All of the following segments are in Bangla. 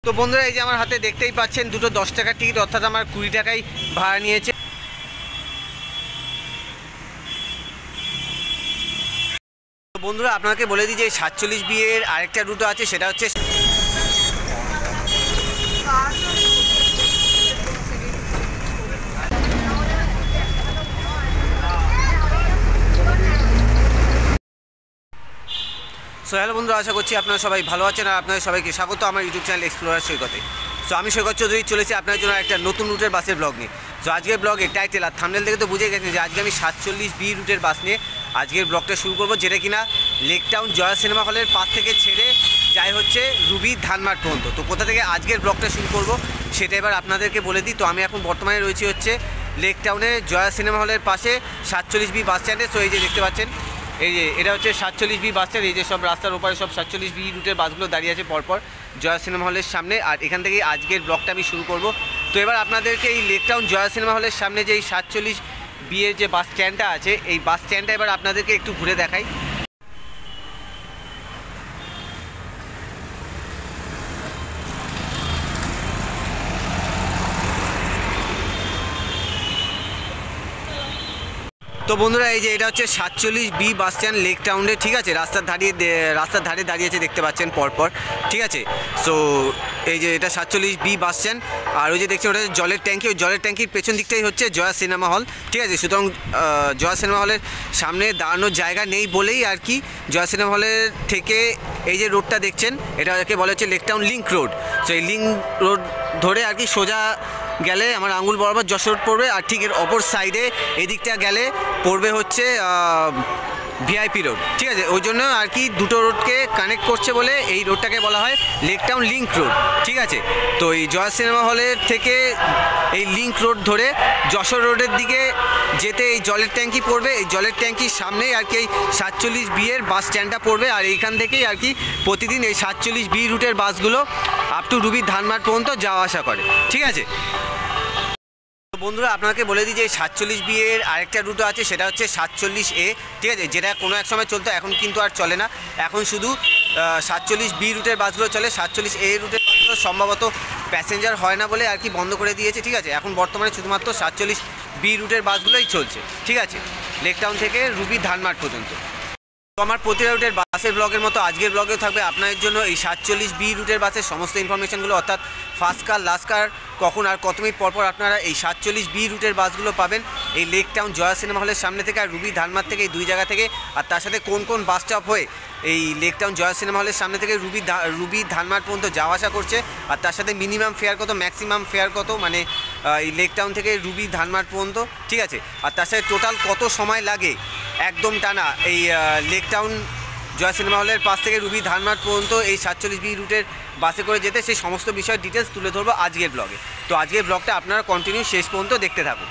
তো বন্ধুরা এই যে আমার হাতে দেখতেই পাচ্ছেন দুটো 10 টাকার টিকিট, অর্থাৎ আমার 20 টাকায় ভাড়া নিয়েছে। তো বন্ধুরা আপনাকে বলে দিই যে 47B এর আরেকটা রুট আছে, সেটা হচ্ছে হ্যালো বন্ধুরা, আশা করছি আপনারা সবাই ভালো আছেন আর আপনাদের সবাইকে স্বাগত আমার ইউটিউব চ্যানেল এক্সপ্লোরার সৈকতে। সো আমি সৈকত চৌধুরী চলেছি আপনার জন্য একটা নতুন রুটের বাসের ব্লগ নিয়ে। সো আজকের ব্লগের টাইটেল আর থাম্বনেল দেখে তো বুঝে গেছেন যে আজকে আমি 47B রুটের বাস নিয়ে আজকের ব্লগটা শুরু করব, যেটা কিনা লেক টাউন জয়া সিনেমা হলের পাশ থেকে ছেড়ে যাই হচ্ছে রুবি ধানমাট পর্যন্ত। তো কোথা থেকে আজকের ব্লগটা শুরু করব সেটা এবার আপনাদেরকে বলে দিই। তো আমি এখন বর্তমানে রয়েছি হচ্ছে লেক টাউনে জয়া সিনেমা হলের পাশে 47B বাস স্ট্যান্ডে। সো এই যে দেখতে পাচ্ছেন, এই যে এটা হচ্ছে 47B বাস স্ট্যান্ড। এই যে সব রাস্তার ওপারে সব 47B রুটের বাসগুলো দাঁড়িয়ে আছে পরপর জয়া সিনেমা হলের সামনে, আর এখান থেকেই আজকের ব্লগটা আমি শুরু করব। তো এবার আপনাদেরকে এই লেক টাউন জয়া সিনেমা হলের সামনে যে এই 47B এর যে বাস স্ট্যান্ডটা আছে, এই বাস স্ট্যান্ডটা এবার আপনাদেরকে একটু ঘুরে দেখাই। তো বন্ধুরা এই যে এটা হচ্ছে 47B বাস স্ট্যান্ড লেক টাউনে, ঠিক আছে। রাস্তার ধারে দাঁড়িয়ে আছে দেখতে পাচ্ছেন পরপর, ঠিক আছে। সো এই যে এটা 47B বাস স্ট্যান্ড, আর ওই যে দেখছেন ওটা জলের ট্যাঙ্কি, ওই জলের ট্যাঙ্কির পেছন দিকটাই হচ্ছে জয়া সিনেমা হল, ঠিক আছে। সুতরাং জয়া সিনেমা হলের সামনে দাঁড়ানোর জায়গা নেই বলেই আর কি জয়া সিনেমা হলের থেকে এই যে রোডটা দেখছেন এটাকে বলা হচ্ছে lake town link road. So এই লিঙ্ক রোড ধরে আর কি সোজা গেলে আমার আঙুল বরাবর যশোর রোড পড়বে, আর ঠিক এর অপর সাইডে এদিকটা গেলে পড়বে হচ্ছে ভিআইপি রোড, ঠিক আছে। ওই জন্য আর কি দুটো রোডকে কানেক্ট করছে বলে এই রোডটাকে বলা হয় লেক টাউন লিঙ্ক রোড, ঠিক আছে। তো এই জয়া সিনেমা হলের থেকে এই লিঙ্ক রোড ধরে যশোর রোডের দিকে যেতে এই জলের ট্যাঙ্কি পড়বে, এই জলের ট্যাঙ্কির সামনেই আর কি এই 47B এর বাস স্ট্যান্ডটা পড়বে, আর এইখান থেকেই আর কি প্রতিদিন এই 47B রুটের বাসগুলো আপ টু রুবি ধানমাট পর্যন্ত যাওয়া আসা করে, ঠিক আছে। বন্ধুরা আপনাকে বলে দিই যে 47B এর আরেকটা রুট আছে, সেটা হচ্ছে 47A, ঠিক আছে, যেটা কোনো এক সময় চলতো, এখন কিন্তু আর চলে না। এখন শুধু 47B রুটের বাসগুলো চলে। 47A রুটের বাসগুলো সম্ভবত প্যাসেঞ্জার হয় না বলে আর কি বন্ধ করে দিয়েছে, ঠিক আছে। এখন বর্তমানে শুধুমাত্র 47B রুটের বাসগুলোই চলছে, ঠিক আছে, লেক টাউন থেকে রুবি ধানমাট পর্যন্ত। তো আমার প্রতিটা রুটের বাসের ব্লগের মতো আজকের ব্লগেও থাকবে আপনাদের জন্য এই 47B রুটের বাসের সমস্ত ইনফরমেশানগুলো, অর্থাৎ ফার্স্ট কার, লাস্ট কার, কখন আর কত মিনিট পরপর আপনারা এই 47B রুটের বাসগুলো পাবেন এই লেক টাউন জয়া সিনেমা হলের সামনে থেকে আর রুবি ধানমাট থেকে, এই দুই জায়গা থেকে। আর তার সাথে কোন কোন বাস স্টপ হয়ে এই লেক টাউন জয়া সিনেমা হলের সামনে থেকে রুবি ধানমাট পর্যন্ত যাওয়া আসা করছে, আর তার সাথে মিনিমাম ফেয়ার কত, ম্যাক্সিমাম ফেয়ার কত, মানে এই লেক টাউন থেকে রুবি ধানমাট পর্যন্ত, ঠিক আছে। আর তার সাথে টোটাল কত সময় লাগে একদম টানা এই লেক টাউন জয়া সিনেমা হলের পাশ থেকে রুবি ধানমাট পর্যন্ত এই 47B রুটের বাসে করে যেতে, সেই সমস্ত বিষয়ের ডিটেলস তুলে ধরবো আজকের ব্লগে। তো আজকের ব্লগটা আপনারা কন্টিনিউ শেষ পর্যন্ত দেখতে থাকুন।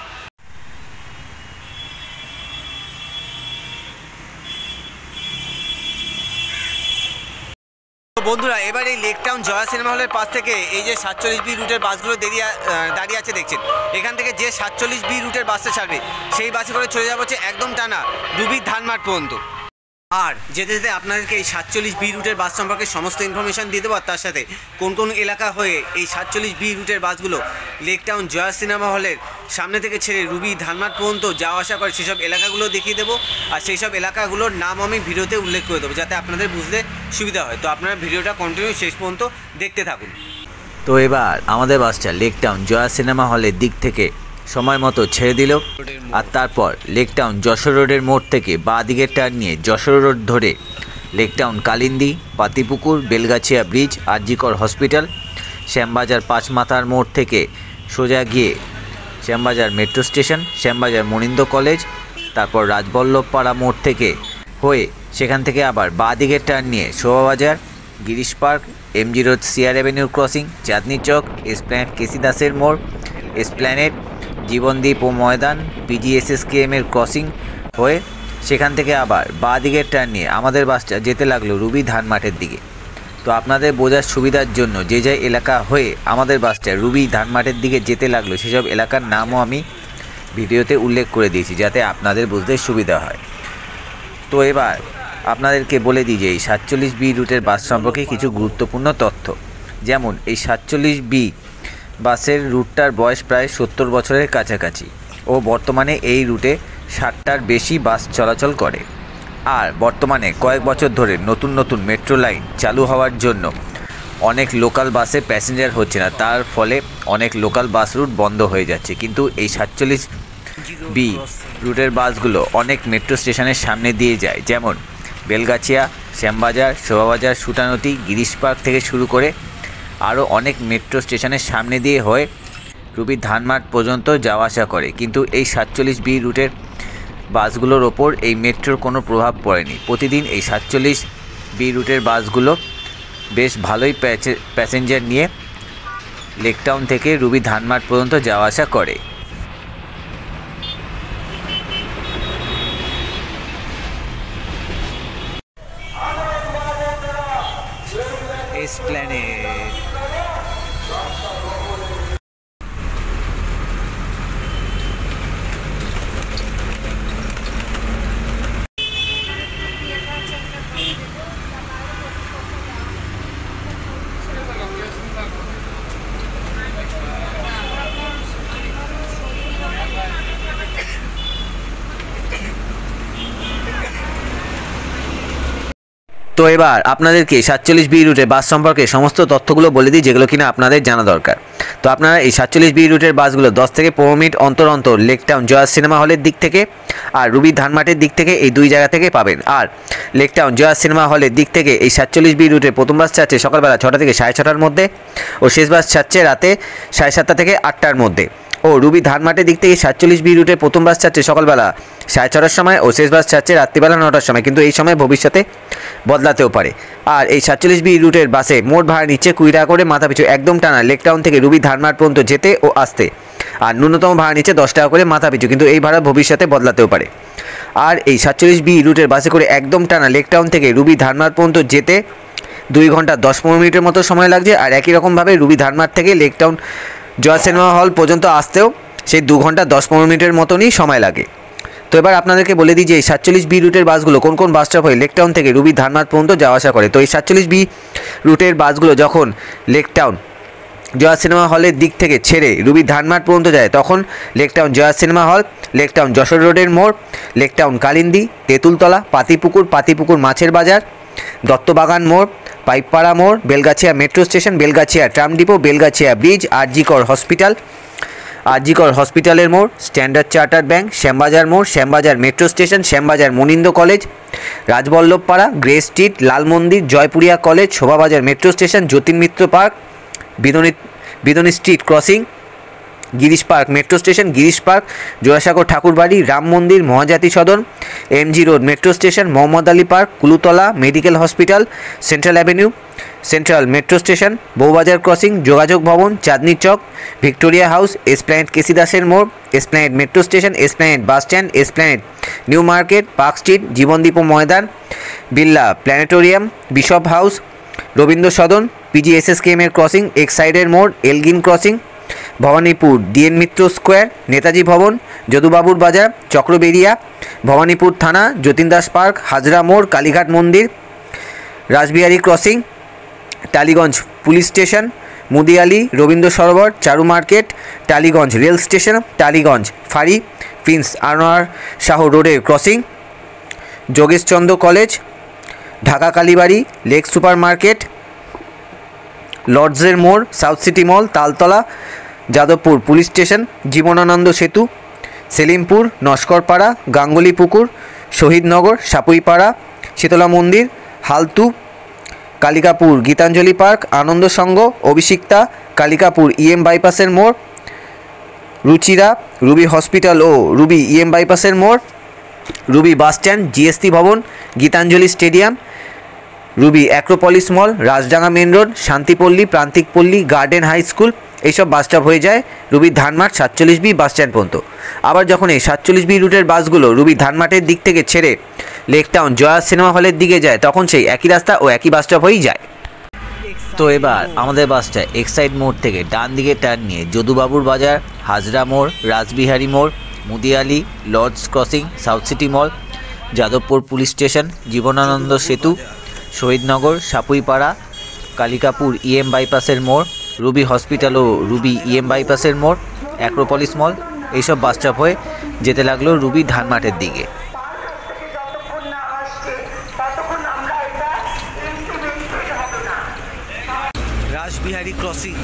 তো বন্ধুরা এবার এই লেক টাউন জয়া সিনেমা হলের পাশ থেকে এই যে 47B রুটের বাসগুলো দাঁড়িয়ে আছে দেখছেন, এখান থেকে যে 47B রুটের বাসটা ছাড়বে সেই বাসে করে চলে যাবো হচ্ছে একদম টানা রুবি ধানমাট পর্যন্ত। আর যেতে যেতে আপনাদেরকে এই 47B রুটের বাস সম্পর্কে সমস্ত ইনফরমেশান দিয়ে দেবো, আর তার সাথে কোন কোন এলাকা হয়ে এই 47B রুটের বাসগুলো লেক টাউন জয়া সিনেমা হলের সামনে থেকে ছেড়ে রুবি ধানমাট পর্যন্ত যাওয়া আসা করে সেসব এলাকাগুলো দেখিয়ে দেবো, আর সেই সব এলাকাগুলোর নাম আমি ভিডিওতে উল্লেখ করে দেবো যাতে আপনাদের বুঝতে সুবিধা হয়। তো আপনারা ভিডিওটা কন্টিনিউ শেষ পর্যন্ত দেখতে থাকুন। তো এবার আমাদের বাসটা লেক টাউন জয়া সিনেমা হলের দিক থেকে সময় মতো ছেড়ে দিল, আর তারপর লেক টাউন যশোর রোডের মোড় থেকে বাঁ দিকের টার্ন নিয়ে যশোর রোড ধরে lake town Kalindi, Patipukur, Belgachia bridge, RG Kar hospital, Shyambazar পাঁচমাথার মোড় থেকে সোজা গিয়ে Shyambazar metro station, Shyambazar মনিন্দ college, তারপর রাজবল্লভপাড়া মোড় থেকে হয়ে সেখান থেকে আবার বাঁ দিকের টার্ন নিয়ে Shobhabazar, Girish park, MG road, CR avenue crossing, Chandni Chowk, Esplanade KC দাসের মোড়, এসপ্ল্যানেড, জীবনদ্বীপ ও ময়দান, PGSSKM এর ক্রসিং হয়ে সেখান থেকে আবার বাঁ দিকের টার্ন নিয়ে আমাদের বাসটা যেতে লাগলো রুবি ধানমাটের দিকে। তো আপনাদের বোঝার সুবিধার জন্য যে যে এলাকা হয়ে আমাদের বাসটা রুবি ধানমাটের দিকে যেতে লাগলো সেসব এলাকার নামও আমি ভিডিওতে উল্লেখ করে দিয়েছি যাতে আপনাদের বুঝতে সুবিধা হয়। তো এবার আপনাদেরকে বলে দিই যে এই 47B রুটের বাস সম্পর্কে কিছু গুরুত্বপূর্ণ তথ্য। যেমন এই 47B বাসের রুটটার বয়স প্রায় 70 বছরের কাছাকাছি ও বর্তমানে এই রুটে 60টার বেশি বাস চলাচল করে। আর বর্তমানে কয়েক বছর ধরে নতুন নতুন মেট্রো লাইন চালু হওয়ার জন্য অনেক লোকাল বাসে প্যাসেঞ্জার হচ্ছে না, তার ফলে অনেক লোকাল বাস রুট বন্ধ হয়ে যাচ্ছে। কিন্তু এই 47B রুটের বাসগুলো অনেক মেট্রো স্টেশনের সামনে দিয়ে যায়, যেমন বেলগাছিয়া, শ্যামবাজার, শোভাবাজার, সুতানতি, গিরিশ পার্ক থেকে শুরু করে আরও অনেক মেট্রো স্টেশনের সামনে দিয়ে হয়ে রুবির ধানমাট পর্যন্ত যাওয়া আসা করে। কিন্তু এই 47B রুটের বাসগুলোর ওপর এই মেট্রোর কোনো প্রভাব পড়েনি। প্রতিদিন এই 47B রুটের বাসগুলো বেশ ভালোই প্যাসেঞ্জার নিয়ে লেকটাউন থেকে রুবি ধানমাট পর্যন্ত যাওয়া আসা করে। এসপ্ল্যানেড তো এবার আপনাদেরকে 47B রুটের বাস সম্পর্কে সমস্ত তথ্যগুলো বলে দিই, যেগুলো কিনা আপনাদের জানা দরকার। তো আপনারা এই 47B রুটের বাসগুলো 10 থেকে 15 মিনিট অন্তর অন্তর লেকটাউন জয়া সিনেমা হলের দিক থেকে আর রুবি ধানমাটের দিক থেকে এই দুই জায়গা থেকে পাবেন। আর লেকটাউন জয়া সিনেমা হলের দিক থেকে এই 47B রুটে প্রথম বাস ছাড়ছে সকালবেলা 6টা থেকে 6:30টার মধ্যে ও শেষ বাস ছাড়ছে রাতে 7:30টা থেকে 8টার মধ্যে। ও রুবি ধানমাটের দিক থেকে 47B রুটে প্রথম বাস ছাড়ছে সকালবেলা 6:30টার সময় ও শেষ বাস ছাড়ছে রাত্রিবেলা 9টার সময়, কিন্তু এই সময় ভবিষ্যতে বদলাতেও পারে। আর এই 47B রুটের বাসে মোট ভাড়া নিচ্ছে 20 টাকা করে মাথাপিছু, একদম টানা লেকটাউন থেকে রুবি ধানমাট পর্যন্ত যেতে ও আসতে। আর ন্যূনতম ভাড়া নিচ্ছে 10 টাকা করে মাথাপিছু, কিন্তু এই ভাড়া ভবিষ্যতে বদলাতেও পারে। আর এই 47B রুটের বাসে করে একদম টানা লেকটাউন থেকে রুবি ধানমাট পর্যন্ত যেতে 2 ঘন্টা 10-15 মিনিটের মতো সময় লাগছে। আর একই রকমভাবে রুবি ধানমাট থেকে লেকটাউন জয়া সিনেমা হল পর্যন্ত আসতেও সেই 2 ঘন্টা 10-15 মিনিটের মতনই সময় লাগে। তো এবার আপনাদেরকে বলে দিই যে এই 47B রুটের বাসগুলো কোন কোন বাস স্টপ হয়ে লেকটাউন থেকে রুবি ধানমাট পর্যন্ত যাওয়া আসা করে। তো এই 47B রুটের বাসগুলো যখন লেকটাউন জয়া সিনেমা হলের দিক থেকে ছেড়ে রুবি ধানমাট পর্যন্ত যায়, তখন লেকটাউন জয়া সিনেমা হল, লেকটাউন যশোর রোডের মোড়, লেকটাউন কালিন্দী, তেঁতুলতলা, পাতিপুকুর মাছের বাজার, দত্তবাগান মোড়, পাইপপাড়া মোড়, Belgachia metro station, Belgachia tram depot, Belgachia bridge, RG Kar হসপিটালের মোড়, স্ট্যান্ডার্ড চার্টার্ড ব্যাংক, শ্যামবাজার মোড়, Shyambazar metro station, Shyambazar Manindra college, Rajballavpara, grey street, Lal Mandir, Jaipuria college, Shobhabazar metro station, Jatin Mitra park, Beadon street crossing, Girish park metro station, Girish park, জোড়াসাগর Thakurbari, Ram Mandir, Mahajati Sadan, MG road metro station, Mohammad Ali park, Kolutola medical hospital, central avenue, central metro station, Bowbazar crossing, যোগাযোগ Bhavan, Chandni Chowk, Victoria house, Esplanade KC দাসের মোড়, Esplanade metro station, Esplanade bus stand, Esplanade new market, park street, Jibandeep Maidan, Birla planetarium, bishop house, Rabindra Sadan, PGSSKM এর ক্রসিং, এক্সাইডের মোড়, Elgin crossing, Bhowanipur DN Mitra square, Netaji Bhavan, যদুবাবুর বাজার, চক্রবেরিয়া, ভবানীপুর থানা, যতীন দাস পার্ক, হাজরা মোড়, Kalighat Mandir, Rashbehari crossing, Tollygunge police station, Mudiali, Rabindra Sarobar, Charu market, Tollygunge rail station, Tollygunge ফাঁড়ি, প্রিন্স আনোয়ার শাহ রোডের crossing, Jogeshchandra college, Dhaka Kalibari, lake super market, লর্ডসের মোড়, south city mall, Taltala, Jadavpur police station, Jibanananda Setu, Selimpur, Naskarpara, Ganguly Pukur, Shahidnagar, Sapuipara, Sitala Mandir, Haltu, Kalikapur Gitanjali park, Ananda Sangha, Abhishikta, Kalikapur EM বাইপাসের মোড়, রুচিরা, রুবি হসপিটাল ও রুবি ইএম বাইপাসের মোড়, Ruby bus stand, GST Bhavan, Gitanjali stadium, Ruby Acropolis mall, Rajdanga main road, Shantipally, Prantikpally, garden high school, এইসব বাস স্টপ হয়ে যায় রুবির ধানমাট 47B বাস স্ট্যান্ড পর্যন্ত। আবার যখন এই 47B রুটের বাসগুলো রুবি ধানমাটের দিক থেকে ছেড়ে লেকটাউন জয়া সিনেমা হলের দিকে যায়, তখন সেই একই রাস্তা ও একই বাস স্টপ হয়েই যায়। তো এবার আমাদের বাসটা এক্সাইড মোড় থেকে ডান দিকে টার্ন নিয়ে যদুবাবুর বাজার, হাজরা মোড়, রাসবিহারী মোড়, Mudiali, Lords crossing, south city mall, Jadavpur police station, Jibanananda Setu, Shahidnagar, Sapuipara, Kalikapur EM বাইপাসের মোড়, রুবি হসপিটাল ও রুবি ইএম বাইপাসের মোড়, অ্যাক্রোপলিস মল, এইসব বাস স্টপ হয়ে যেতে লাগলো রুবি ধানমাটের দিকে। Rashbehari crossing,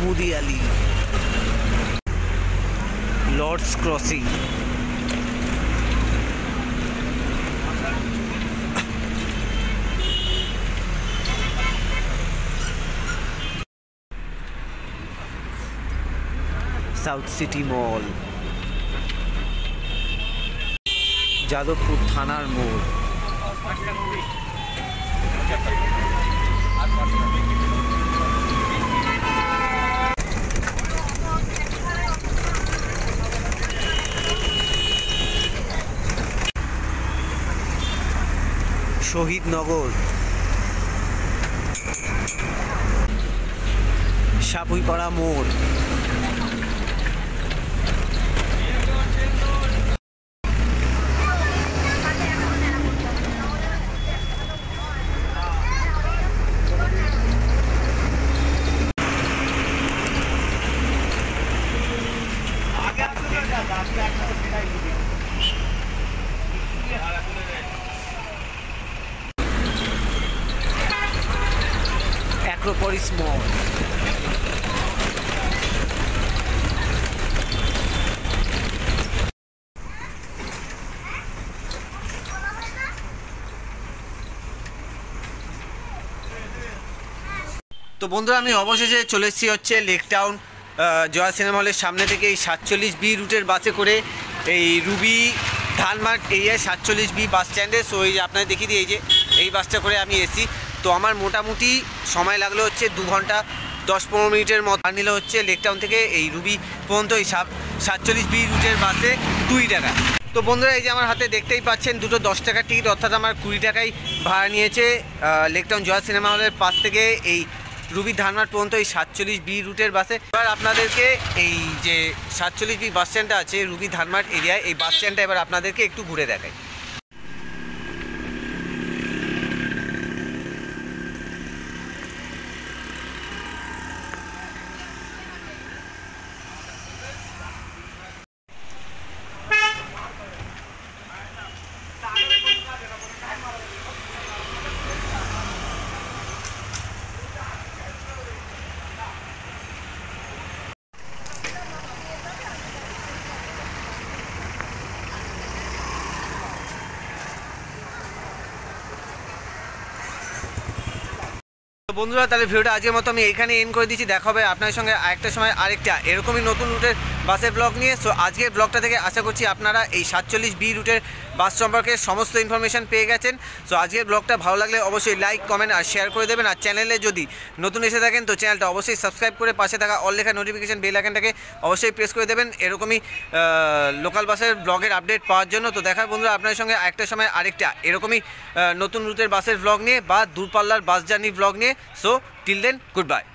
Mudiali, Lords crossing, south city mall, Jadavpur থানার মোড়, শহীদনগর, সাপুইপাড়া মোড়, অ্যাক্রোপলিস মল, তো বন্ধুরা আমি অবশেষে চলে এসেছি হচ্ছে লেক টাউন জয়া সিনেমা হলের সামনে থেকে এই 47B রুটের বাসে করে এই রুবি ধানমাট এরিয়ায় 47B বাস স্ট্যান্ডে। সো এই যে আপনাদের দেখিয়ে দিই, এই যে এই বাসটা করে আমি এসি। তো আমার মোটামুটি সময় লাগলো হচ্ছে 2 ঘন্টা 10-15 মিনিটের মতো। আর নিলে হচ্ছে লেক টাউন থেকে এই রুবি পর্যন্ত এই 47B রুটের বাসে 2 টাকা। তো বন্ধুরা এই যে আমার হাতে দেখতেই পাচ্ছেন দুটো 10 টাকার টিকিট, অর্থাৎ আমার 20 টাকায় ভাড়া নিয়েছে লেক টাউন জয়া সিনেমা হলের পাশ থেকে এই রুবি ধানমাট পর্যন্ত এই 47B রুটের বাসে। এবার আপনাদেরকে এই যে 47B বাস স্ট্যান্ডটা আছে রুবি ধানমাট এরিয়ায়, এই বাস স্ট্যান্ডটা এবার আপনাদেরকে একটু ঘুরে দেখাই। বন্ধুরা তাহলে ভিডিওটা আজকের মতো আমি এইখানে এন্ড করে দিচ্ছি। দেখা হবে আপনাদের সঙ্গে আরেকটা সময় আরেকটা এরকমই নতুন রুটের বাসের ব্লগ নিয়ে। সো আজকের ব্লগটা থেকে আশা করছি আপনারা এই 47B রুটের বাস সম্পর্কে সমস্ত ইনফরমেশান পেয়ে গেছেন। সো আজকের ব্লগটা ভালো লাগলে অবশ্যই লাইক, কমেন্ট আর শেয়ার করে দেবেন। আর চ্যানেলে যদি নতুন এসে থাকেন তো চ্যানেলটা অবশ্যই সাবস্ক্রাইব করে পাশে থাকা অল লেখা নোটিফিকেশান বেল আইকনটাকে অবশ্যই প্রেস করে দেবেন এরকমই লোকাল বাসের ব্লগের আপডেট পাওয়ার জন্য। তো দেখা বন্ধুরা আপনাদের সঙ্গে একটা সময় আরেকটা এরকমই নতুন রুটের বাসের ব্লগ নিয়ে বা দূরপাল্লার বাস জার্নি ব্লগ নিয়ে। So till then, goodbye.